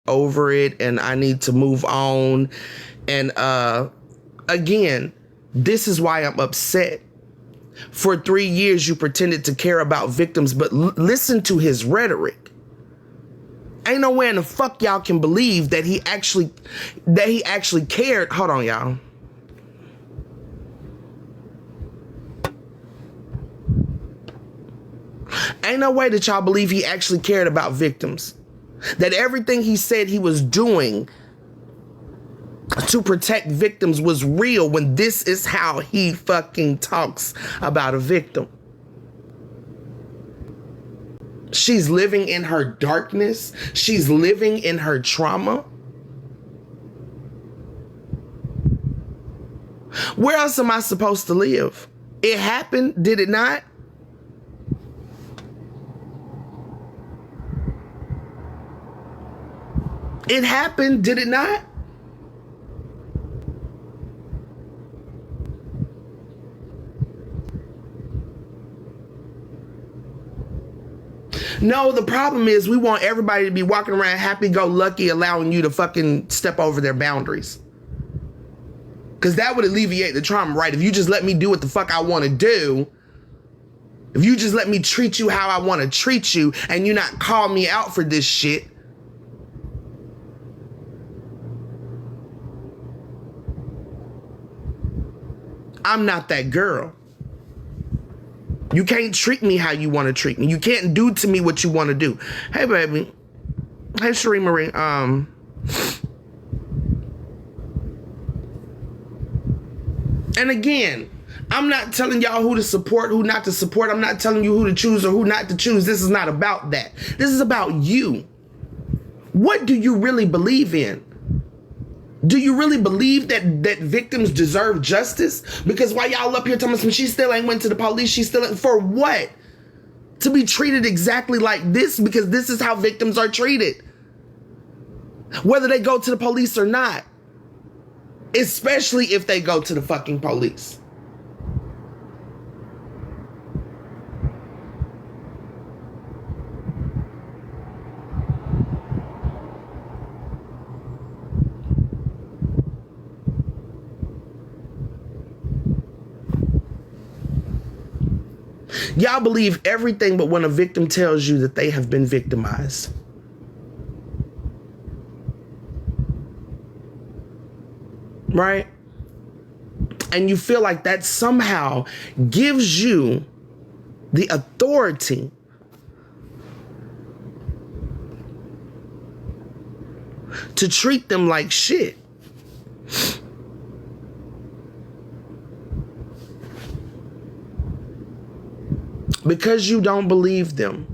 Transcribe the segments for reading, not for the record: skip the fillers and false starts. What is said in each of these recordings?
over it and I need to move on. And again, this is why I'm upset. For 3 years, you pretended to care about victims, but listen to his rhetoric. Ain't no way in the fuck y'all can believe that he actually cared. Hold on, y'all. Ain't no way that y'all believe he actually cared about victims. That everything he said he was doing to protect victims was real when this is how he fucking talks about a victim. She's living in her darkness. She's living in her trauma. Where else am I supposed to live? It happened, did it not? It happened, did it not? No, the problem is we want everybody to be walking around happy-go-lucky, allowing you to fucking step over their boundaries. Because that would alleviate the trauma, right? If you just let me do what the fuck I want to do, if you just let me treat you how I want to treat you, and you not call me out for this shit, I'm not that girl. You can't treat me how you want to treat me. You can't do to me what you want to do. Hey, baby. Hey, Sheree Marie. And again, I'm not telling y'all who to support, who not to support. I'm not telling you who to choose or who not to choose. This is not about that. This is about you. What do you really believe in? Do you really believe that victims deserve justice? Because while y'all up here telling me she still ain't went to the police, she still ain't, for what? To be treated exactly like this, because this is how victims are treated. Whether they go to the police or not. Especially if they go to the fucking police. Y'all believe everything but when a victim tells you that they have been victimized. Right? And you feel like that somehow gives you the authority to treat them like shit. Because you don't believe them.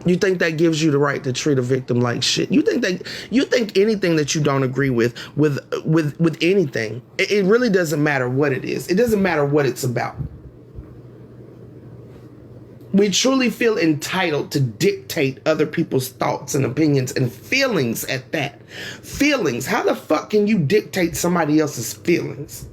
You think that gives you the right to treat a victim like shit. You think anything that you don't agree with anything, it really doesn't matter what it is. It doesn't matter what it's about. We truly feel entitled to dictate other people's thoughts and opinions and feelings at that. Feelings. How the fuck can you dictate somebody else's feelings?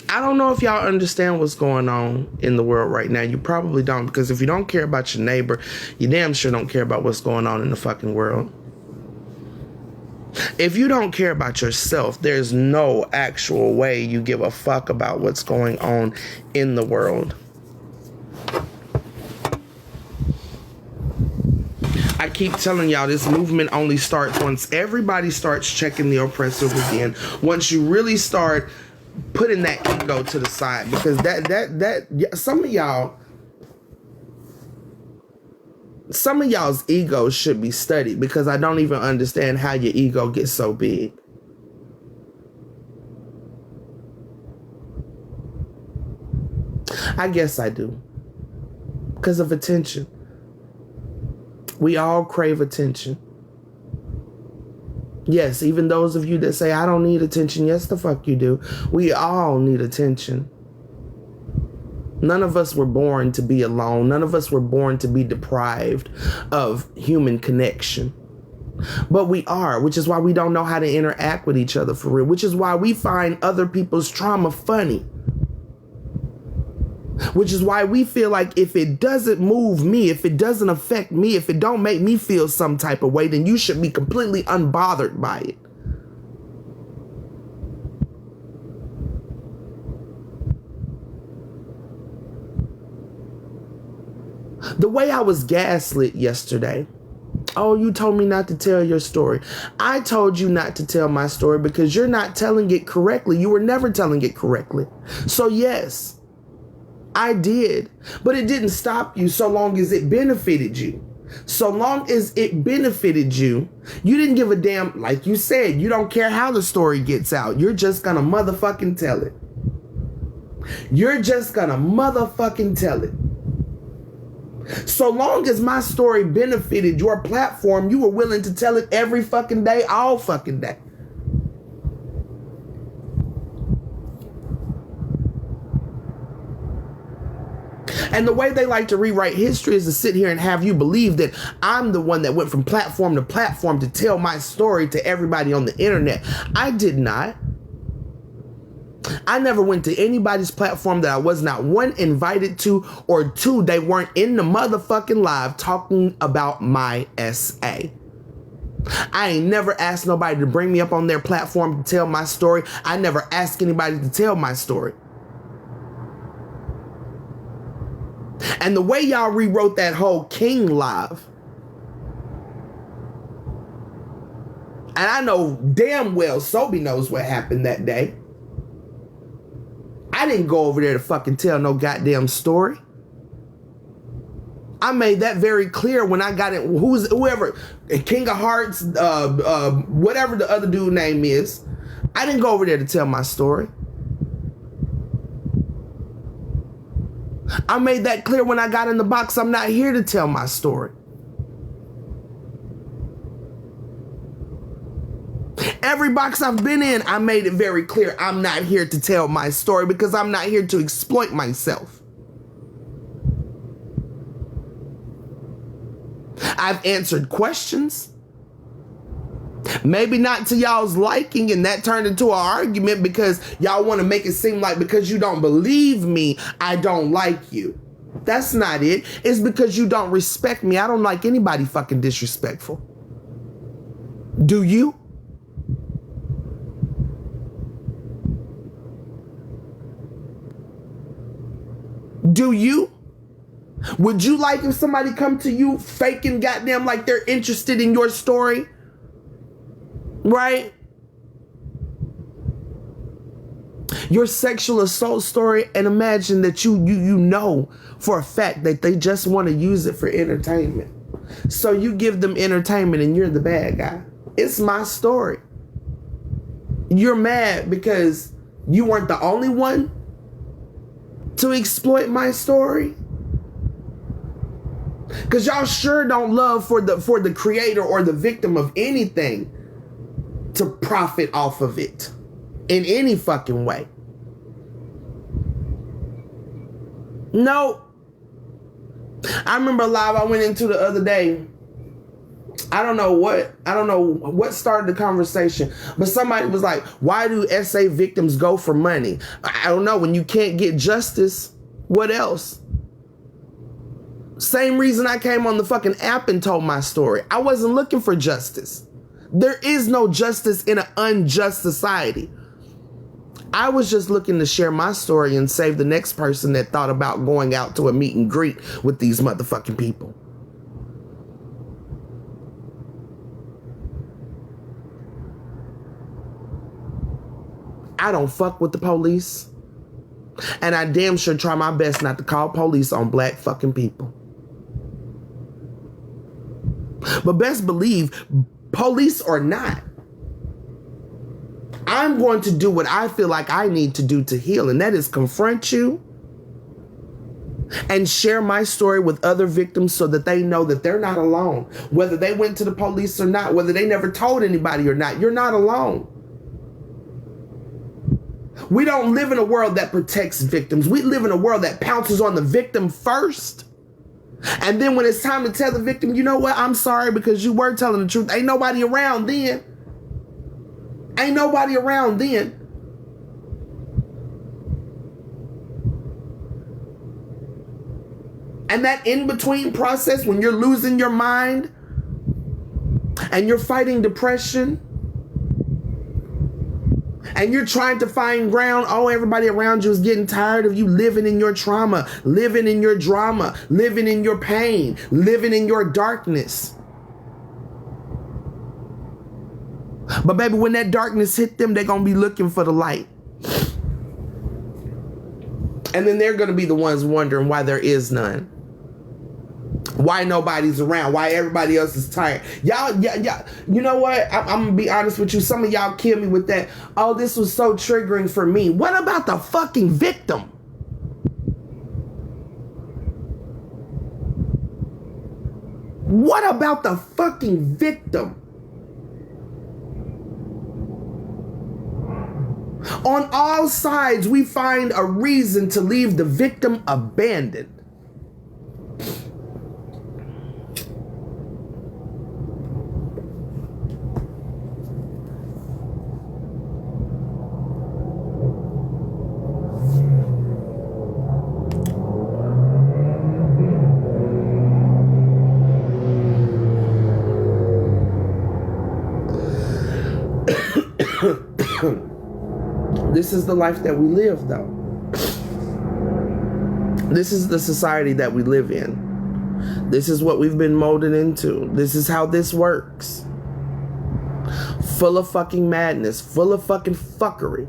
I don't know if y'all understand what's going on in the world right now. You probably don't, because if you don't care about your neighbor, you damn sure don't care about what's going on in the fucking world. If you don't care about yourself, there's no actual way you give a fuck about what's going on in the world. I keep telling y'all, this movement only starts once everybody starts checking the oppressor within. Once you really start putting that ego to the side, because that some of y'all's egos should be studied, because I don't even understand how your ego gets so big. I guess I do. Because of attention. We all crave attention. Yes, even those of you that say, I don't need attention. Yes, the fuck you do. We all need attention. None of us were born to be alone. None of us were born to be deprived of human connection. But we are, which is why we don't know how to interact with each other for real, which is why we find other people's trauma funny. Which is why we feel like if it doesn't move me, if it doesn't affect me, if it don't make me feel some type of way, then you should be completely unbothered by it. The way I was gaslit yesterday. Oh, you told me not to tell your story. I told you not to tell my story because you're not telling it correctly. You were never telling it correctly. So yes, I did. But it didn't stop you so long as it benefited you. So long as it benefited you, you didn't give a damn. Like you said, you don't care how the story gets out. You're just gonna motherfucking tell it. You're just gonna motherfucking tell it. So long as my story benefited your platform, you were willing to tell it every fucking day, all fucking day. And the way they like to rewrite history is to sit here and have you believe that I'm the one that went from platform to platform to tell my story to everybody on the internet. I did not. I never went to anybody's platform that I was not, one, invited to, or two, they weren't in the motherfucking live talking about my SA. I ain't never asked nobody to bring me up on their platform to tell my story. I never asked anybody to tell my story. And the way y'all rewrote that whole King live, and I know damn well Sobe knows what happened that day. I didn't go over there to fucking tell no goddamn story. I made that very clear when I got it. Whoever, King of Hearts, whatever the other dude name is. I didn't go over there to tell my story. I made that clear when I got in the box. I'm not here to tell my story. Every box I've been in, I made it very clear I'm not here to tell my story because I'm not here to exploit myself. I've answered questions. Maybe not to y'all's liking, and that turned into an argument because y'all want to make it seem like because you don't believe me, I don't like you. That's not it. It's because you don't respect me. I don't like anybody fucking disrespectful. Do you? Do you? Would you like if somebody come to you faking goddamn like they're interested in your story? Right? Your sexual assault story, and imagine that you know for a fact that they just want to use it for entertainment. So you give them entertainment and you're the bad guy. It's my story. You're mad because you weren't the only one to exploit my story? Because y'all sure don't love for the creator or the victim of anything to profit off of it in any fucking way. No. I remember a live I went into the other day. I don't know what started the conversation, but somebody was like, why do SA victims go for money? I don't know. When you can't get justice, what else? Same reason I came on the fucking app and told my story. I wasn't looking for justice. There is no justice in an unjust society. I was just looking to share my story and save the next person that thought about going out to a meet and greet with these motherfucking people. I don't fuck with the police. And I damn sure try my best not to call police on black fucking people. But best believe, police or not, I'm going to do what I feel like I need to do to heal. And that is confront you and share my story with other victims so that they know that they're not alone. Whether they went to the police or not, whether they never told anybody or not, you're not alone. We don't live in a world that protects victims. We live in a world that pounces on the victim first. And then when it's time to tell the victim, you know what, I'm sorry because you were telling the truth. Ain't nobody around then. Ain't nobody around then. And that in-between process when you're losing your mind and you're fighting depression and you're trying to find ground, oh, everybody around you is getting tired of you living in your trauma, living in your drama, living in your pain, living in your darkness. But baby, when that darkness hit them, they're going to be looking for the light. And then they're going to be the ones wondering why there is none. Why nobody's around? Why everybody else is tired? Y'all, you know what? I'm going to be honest with you. Some of y'all kill me with that. Oh, this was so triggering for me. What about the fucking victim? What about the fucking victim? On all sides, we find a reason to leave the victim abandoned. This is the life that we live, though. This is the society that we live in. This is what we've been molded into. This is how this works. Full of fucking madness, full of fucking fuckery.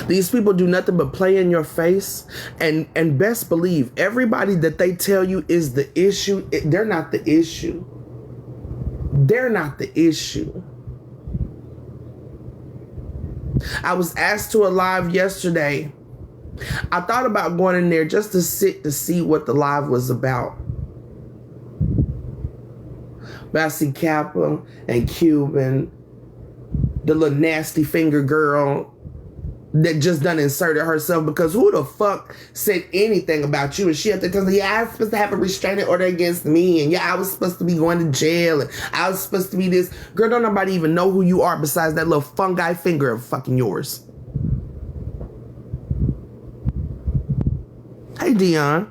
These people do nothing but play in your face, and best believe everybody that they tell you is the issue, they're not the issue. They're not the issue. I was asked to a live yesterday. I thought about going in there just to sit to see what the live was about. But I see Kappa and Cuban, the little nasty finger girl that just done inserted herself, because who the fuck said anything about you? And she had to tell me, yeah, I was supposed to have a restraining order against me, and yeah, I was supposed to be going to jail, and I was supposed to be this. Girl, don't nobody even know who you are besides that little fungi finger of fucking yours. Hey, Dion.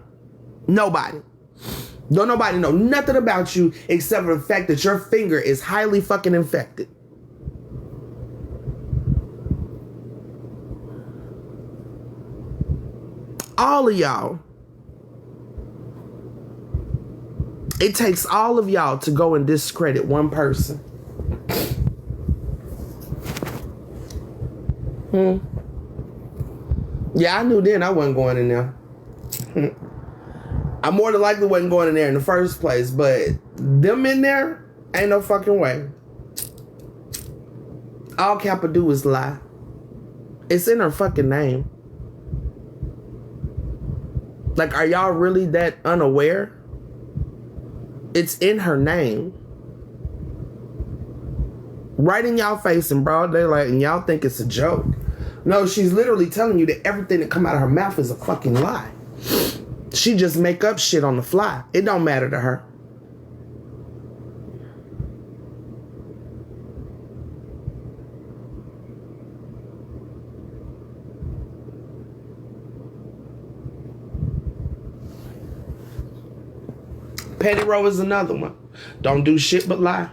Nobody. Don't nobody know nothing about you except for the fact that your finger is highly fucking infected. All of y'all. It takes all of y'all to go and discredit one person. Yeah, I knew then I wasn't going in there. I more than likely wasn't going in there in the first place, but them in there, ain't no fucking way. All Kappa do is lie. It's in her fucking name. Like, are y'all really that unaware? It's in her name. Right in y'all face in broad daylight, and y'all think it's a joke. No, she's literally telling you that everything that come out of her mouth is a fucking lie. She just make up shit on the fly. It don't matter to her. Petty Row is another one. Don't do shit but lie.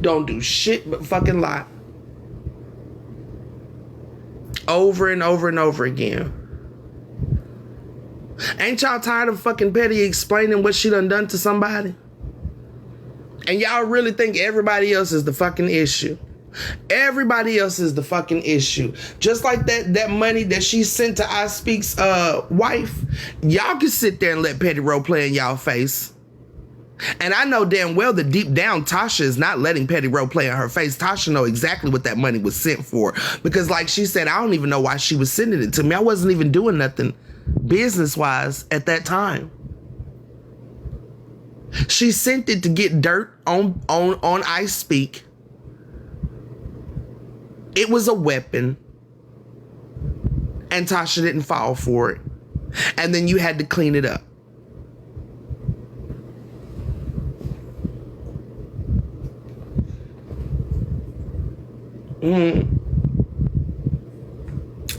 Don't do shit but fucking lie. Over and over and over again. Ain't y'all tired of fucking Petty explaining what she done to somebody? And y'all really think everybody else is the fucking issue? Everybody else is the fucking issue. Just like that money that she sent to I Speak's wife. Y'all can sit there and let Petty Row play in y'all face. And I know damn well that deep down Tasha is not letting Petty Row play in her face. Tasha know exactly what that money was sent for. Because like she said, I don't even know why she was sending it to me. I wasn't even doing nothing business-wise at that time. She sent it to get dirt on I Speak. It was a weapon. And Tasha didn't fall for it. And then you had to clean it up.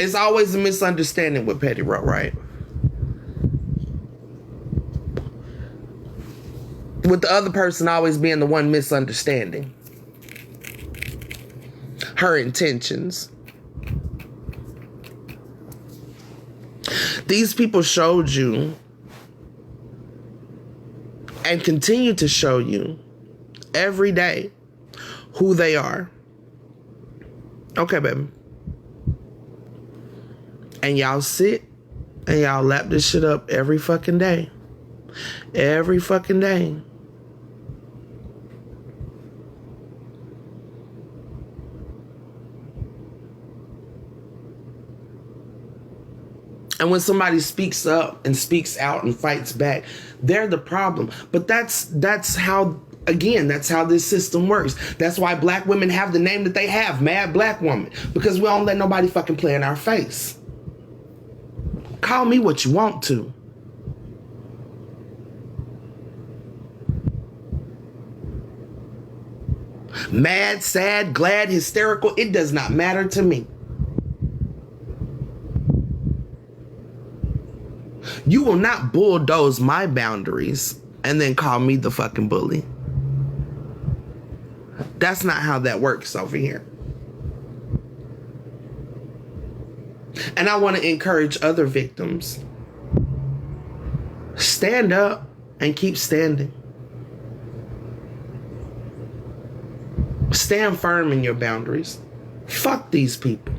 It's always a misunderstanding with Petty Row, right? With the other person always being the one misunderstanding her intentions. These people showed you and continue to show you every day who they are. Okay, baby. And y'all sit and y'all lap this shit up every fucking day. Every fucking day. And when somebody speaks up and speaks out and fights back, they're the problem. But that's how, again, that's how this system works. That's why black women have the name that they have, Mad Black Woman. Because we don't let nobody fucking play in our face. Call me what you want to. Mad, sad, glad, hysterical, it does not matter to me. You will not bulldoze my boundaries and then call me the fucking bully. That's not how that works over here. And I want to encourage other victims. Stand up and keep standing. Stand firm in your boundaries. Fuck these people.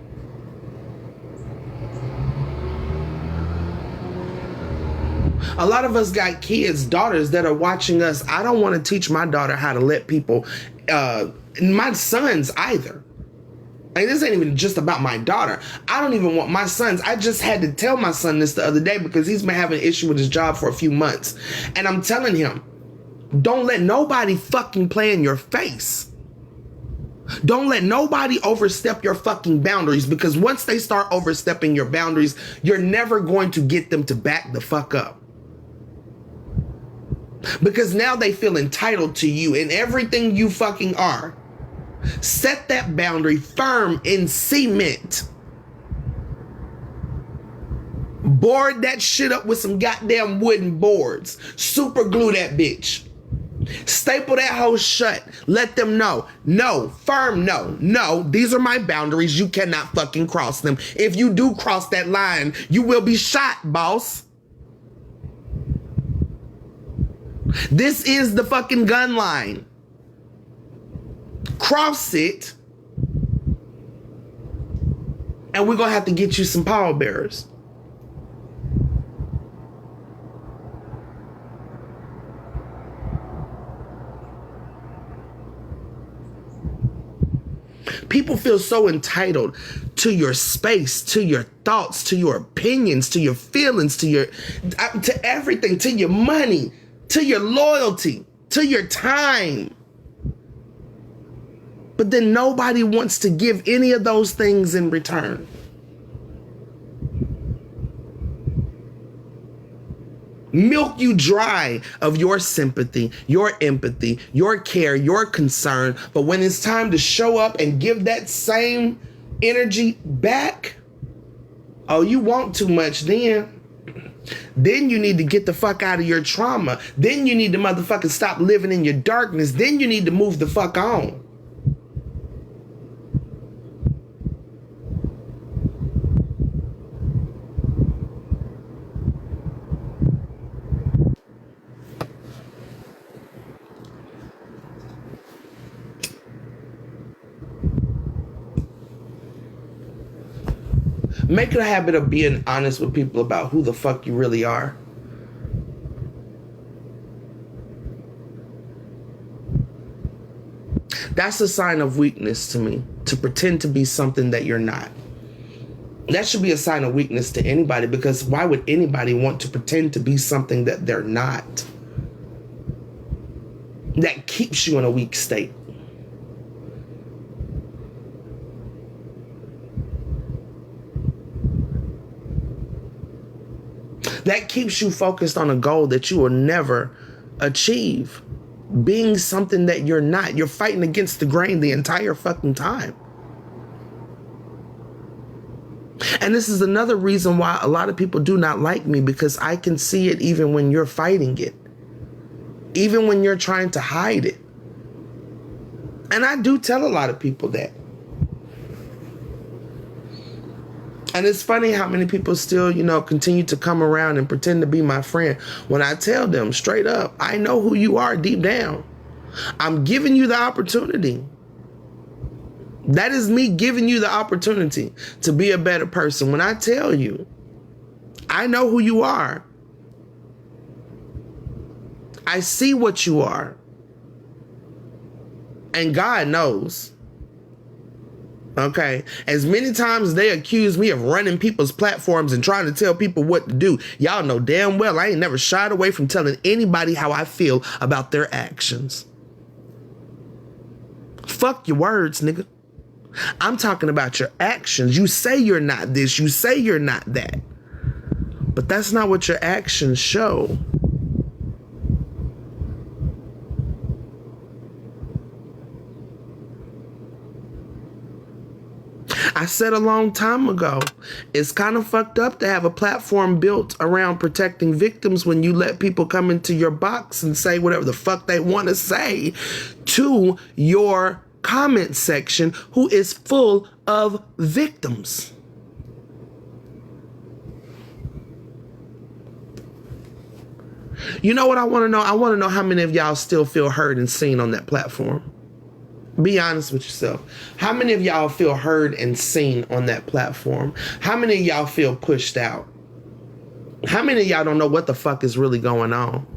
A lot of us got kids, daughters that are watching us. I don't want to teach my daughter how to let people, my sons either. Like, this ain't even just about my daughter. I don't even want my sons. I just had to tell my son this the other day because he's been having an issue with his job for a few months. And I'm telling him, don't let nobody fucking play in your face. Don't let nobody overstep your fucking boundaries, because once they start overstepping your boundaries, you're never going to get them to back the fuck up. Because now they feel entitled to you and everything you fucking are. Set that boundary firm in cement. Board that shit up with some goddamn wooden boards. Super glue that bitch. Staple that hoe shut. Let them know. No. Firm no. No. These are my boundaries. You cannot fucking cross them. If you do cross that line, you will be shot, boss. This is the fucking gun line. Cross it, and we're gonna have to get you some pallbearers. People feel so entitled to your space, to your thoughts, to your opinions, to your feelings, to everything, to your money, to your loyalty, to your time. But then nobody wants to give any of those things in return. Milk you dry of your sympathy, your empathy, your care, your concern. But when it's time to show up and give that same energy back, oh, you want too much then. Then you need to get the fuck out of your trauma. Then you need to motherfucking stop living in your darkness. Then you need to move the fuck on. Make it a habit of being honest with people about who the fuck you really are. That's a sign of weakness to me, to pretend to be something that you're not. That should be a sign of weakness to anybody, because why would anybody want to pretend to be something that they're not? that keeps you in a weak state. That keeps you focused on a goal that you will never achieve. Being something that you're not. You're fighting against the grain the entire fucking time. And this is another reason why a lot of people do not like me, because I can see it even when you're fighting it. Even when you're trying to hide it. And I do tell a lot of people that. And it's funny how many people still, continue to come around and pretend to be my friend when I tell them straight up, I know who you are deep down. I'm giving you the opportunity. That is me giving you the opportunity to be a better person. When I tell you, I know who you are. I see what you are. And God knows. Okay, as many times as they accuse me of running people's platforms and trying to tell people what to do, y'all know damn well I ain't never shied away from telling anybody how I feel about their actions. Fuck your words, nigga. I'm talking about your actions. You say you're not this, you say you're not that, but that's not what your actions show. I said a long time ago, it's kind of fucked up to have a platform built around protecting victims when you let people come into your box and say whatever the fuck they want to say to your comment section, who is full of victims. You know what I want to know? I want to know how many of y'all still feel heard and seen on that platform. Be honest with yourself. How many of y'all feel heard and seen on that platform? How many of y'all feel pushed out? How many of y'all don't know what the fuck is really going on?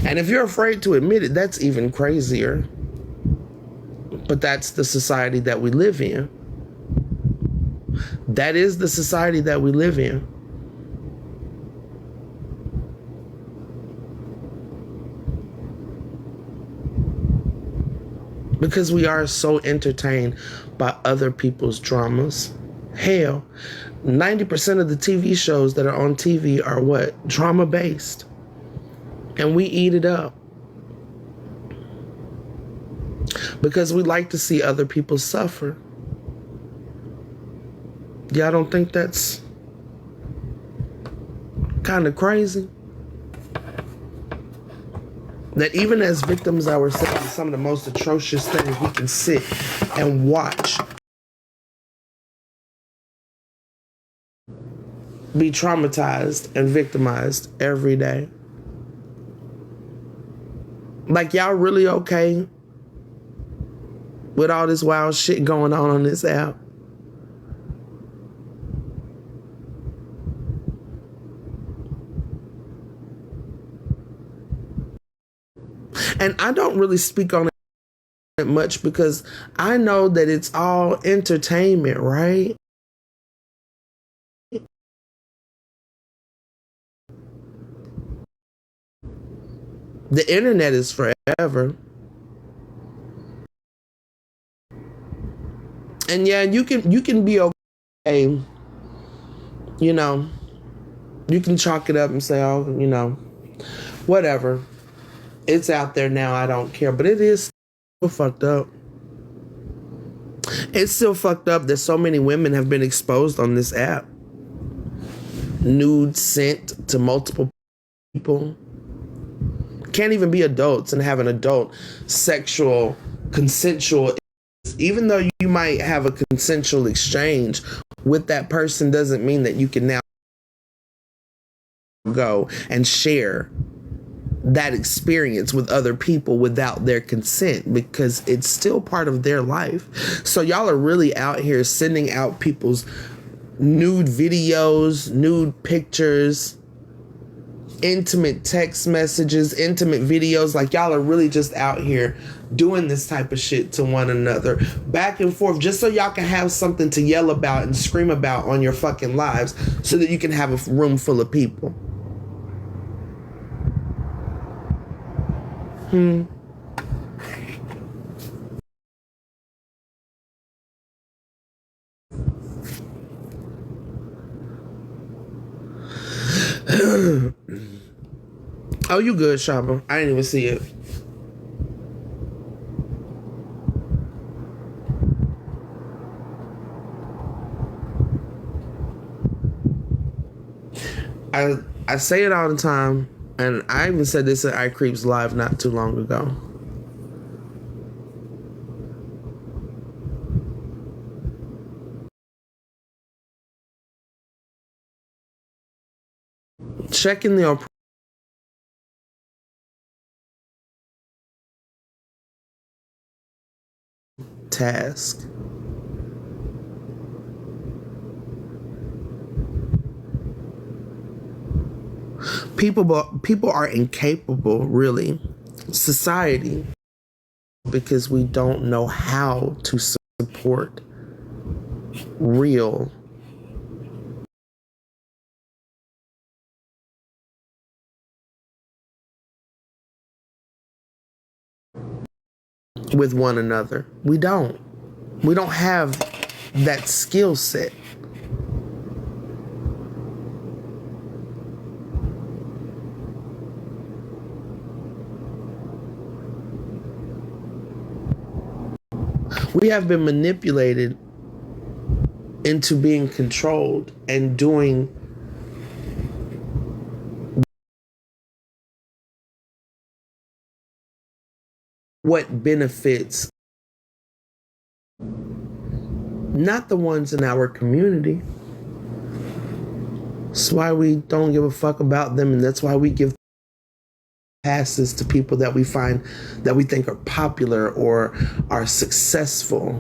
And if you're afraid to admit it, that's even crazier. But that's the society that we live in. That is the society that we live in. Because we are so entertained by other people's dramas. Hell, 90% of the TV shows that are on TV are what? Drama based. And we eat it up. Because we like to see other people suffer. Y'all don't think that's kind of crazy? That even as victims ourselves, some of the most atrocious things we can sit and watch. Be traumatized and victimized every day. Like, y'all really okay with all this wild shit going on this app? And I don't really speak on it much because I know that it's all entertainment, right? The internet is forever. And yeah, you can be okay, you know, you can chalk it up and say, oh, whatever. It's out there now, I don't care. But it is still fucked up. It's still fucked up that so many women have been exposed on this app. Nudes sent to multiple people. Can't even be adults and have an adult sexual consensual, even though you might have a consensual exchange with that person, doesn't mean that you can now go and share that experience with other people without their consent, because it's still part of their life. So y'all are really out here sending out people's nude videos, nude pictures, intimate text messages, intimate videos. Like, y'all are really just out here doing this type of shit to one another, back and forth, just so y'all can have something to yell about and scream about on your fucking lives, so that you can have a room full of people. Oh, you good, Shaba? I didn't even see it. I say it all the time, and I even said this at iCreeps Live not too long ago. Checking the task. People are incapable, really. Society, because we don't know how to support real with one another. We don't have that skill set. We have been manipulated into being controlled and doing what benefits not the ones in our community. That's why we don't give a fuck about them, and that's why we give passes to people that we find, that we think are popular or are successful,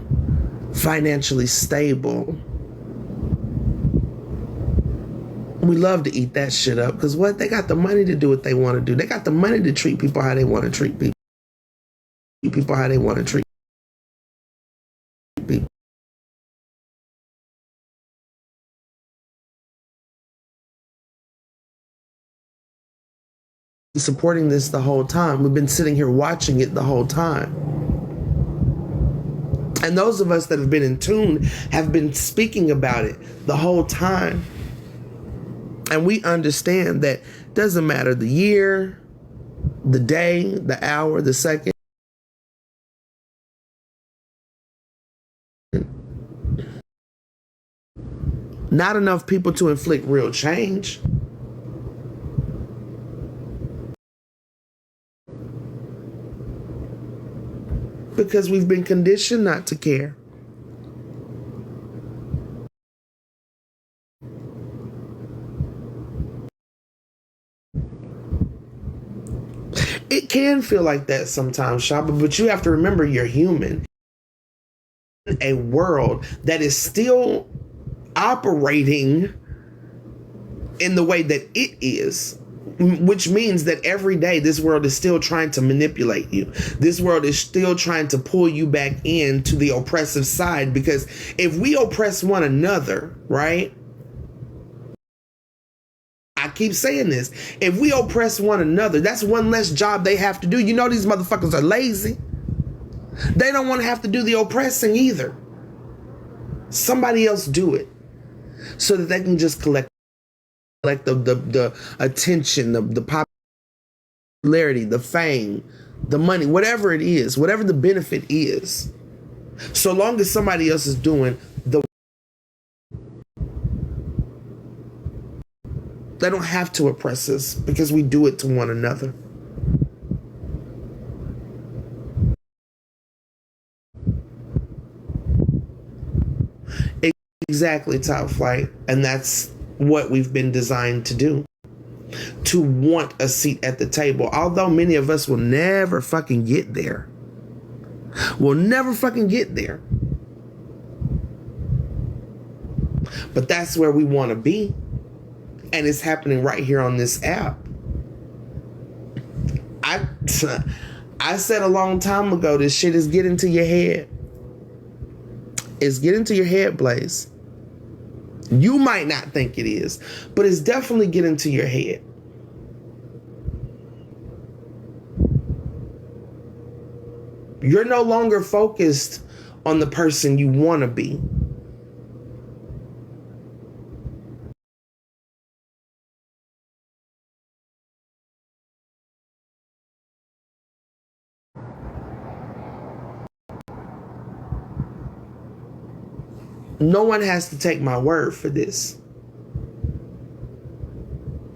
financially stable. We love to eat that shit up, because what? They got the money to do what they want to do. They got the money to treat people how they want to treat people. People how they want to treat people. Supporting this the whole time. We've been sitting here watching it the whole time. And those of us that have been in tune have been speaking about it the whole time. And we understand that it doesn't matter the year, the day, the hour, the second. Not enough people to inflict real change. Because we've been conditioned not to care. It can feel like that sometimes, Shaba, but you have to remember you're human. A world that is still operating in the way that it is, which means that every day this world is still trying to manipulate you. This world is still trying to pull you back into the oppressive side, because if we oppress one another, right? I keep saying this. If we oppress one another, that's one less job they have to do. You know, these motherfuckers are lazy. They don't want to have to do the oppressing either. Somebody else do it, so that they can just collect the attention, the popularity, the fame, the money, whatever it is, whatever the benefit is. So long as somebody else is doing the, they don't have to oppress us, because we do it to one another. Exactly, Top Flight. And that's what we've been designed to do. To want a seat at the table. Although many of us will never fucking get there. We'll never fucking get there. But that's where we want to be. And it's happening right here on this app. I said a long time ago, this shit is getting to your head. It's getting to your head, Blaze. You might not think it is, but it's definitely getting to your head. You're no longer focused on the person you want to be. No one has to take my word for this.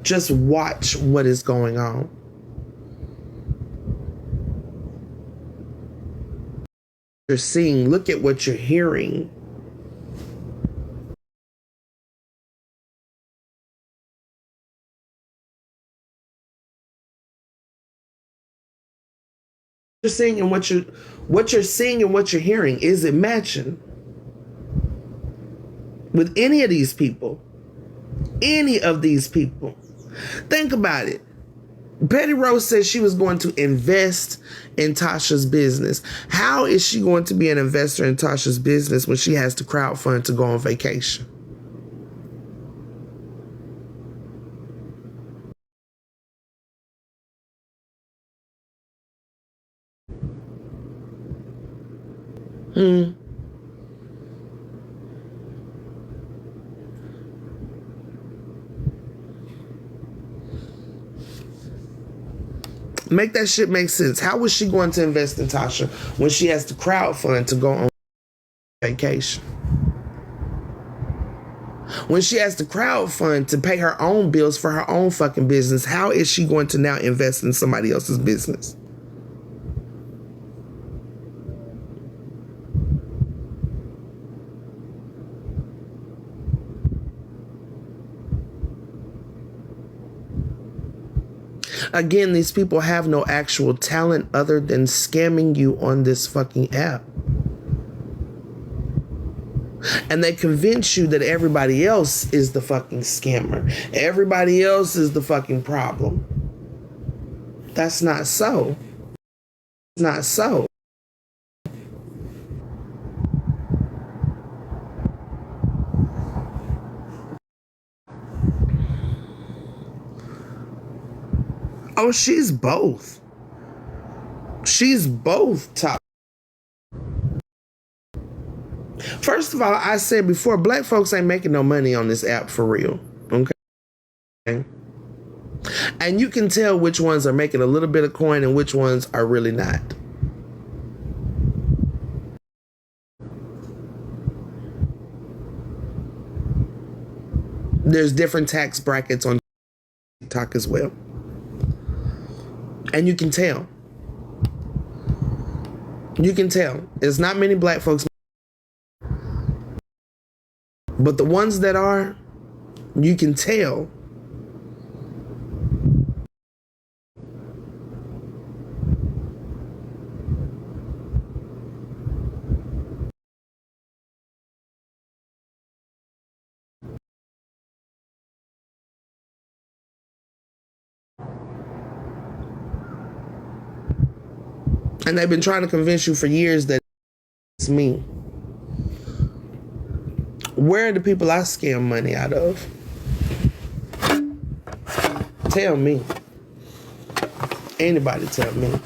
Just watch what is going on. You're seeing, look at what you're hearing. You're seeing and what you're seeing and what you're hearing, is it matching with any of these people? Any of these people. Think about it. Betty Rose said she was going to invest in Tasha's business. How is she going to be an investor in Tasha's business when she has to crowdfund to go on vacation? Make that shit make sense. How was she going to invest in Tasha when she has to crowdfund to go on vacation? When she has to crowdfund to pay her own bills for her own fucking business, how is she going to now invest in somebody else's business? Again, these people have no actual talent other than scamming you on this fucking app. And they convince you that everybody else is the fucking scammer. Everybody else is the fucking problem. That's not so. It's not so. Oh, she's both. She's both top. First of all, I said before, black folks ain't making no money on this app for real. Okay? And you can tell which ones are making a little bit of coin and which ones are really not. There's different tax brackets on TikTok as well. And you can tell. You can tell. There's not many black folks. But the ones that are, you can tell. And they've been trying to convince you for years that it's me. Where are the people I scam money out of? Tell me. Anybody tell me.